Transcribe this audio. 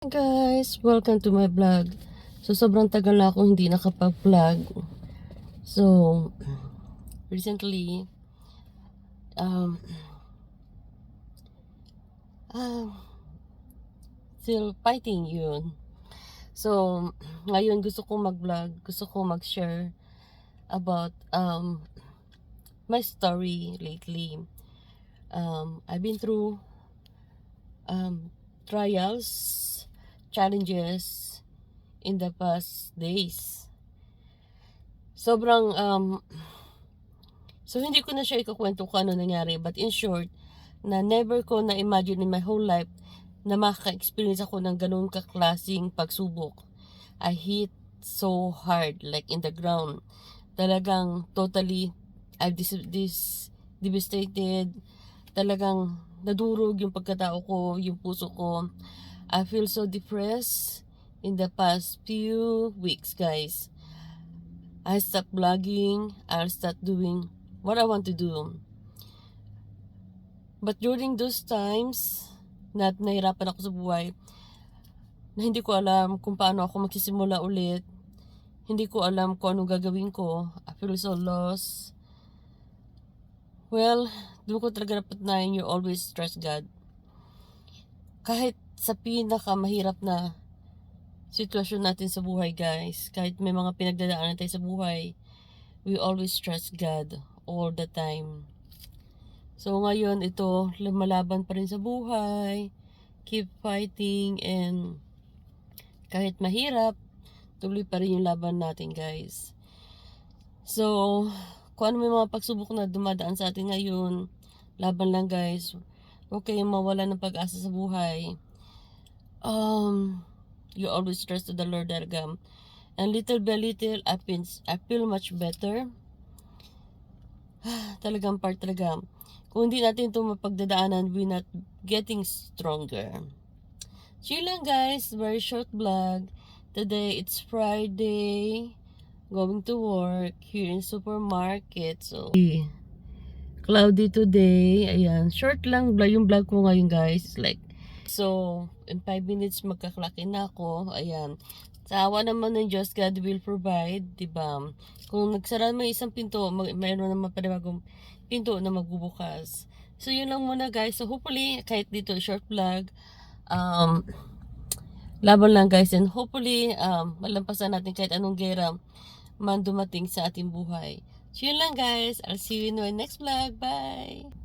Hi guys! Welcome to my vlog. So, sobrang tagal na akong hindi nakapag-vlog. So, recently, um, um, still fighting yun. So, ngayon gusto kong mag-vlog. Gusto kong mag-share about my story lately. I've been through trials, challenges in the past days. Sobrang So, hindi ko na siya ikukwento kung ano nangyari. But in short, na never ko na-imagine in my whole life na makaka-experience ako ng ganun kaklasing pagsubok. I hit so hard, like in the ground. Talagang totally, I've devastated. Talagang nadurog yung pagkatao ko, yung puso ko. I feel so depressed in the past few weeks, guys. I stopped vlogging. I'll start doing what I want to do. But during those times na nahirapan ako sa buhay, na hindi ko alam kung paano ako magsisimula ulit, hindi ko alam kung anong gagawin ko, I feel so lost. Well, doon ko talaga napatunayan you always trust God. Kahit sa pinakamahirap na sitwasyon natin sa buhay, guys, kahit may mga pinagdadaanan tayo sa buhay, we always trust God all the time. So ngayon, ito, lumalaban pa rin sa buhay, keep fighting, and kahit mahirap, tuloy pa rin yung laban natin, guys. So, kung ano may mga pagsubok na dumadaan sa atin ngayon, laban lang, guys. Huwag kayong mawala ng pag-asa sa buhay. You always trust to the Lord talaga. And little by little, I feel much better. Talagang part talaga. Kung hindi natin ito mapagdadaanan, we're not getting stronger. So yun lang, guys, very short vlog. Today, it's Friday. Going to work here in supermarket. So, cloudy today. Ayan, short lang yung vlog ko ngayon, guys. Like, so, in 5 minutes magkaklaki na ako. Ayan. Sa awa naman ng Diyos, God will provide, diba? Kung nagsara mo isang pinto, mayroon naman panibagong pinto na magbubukas. So, yun lang muna, guys. So, hopefully, kahit dito, short vlog, laban lang, guys. And hopefully, malampasan natin kahit anong gera man dumating sa ating buhay. So, yun lang, guys. I'll see you in my next vlog. Bye!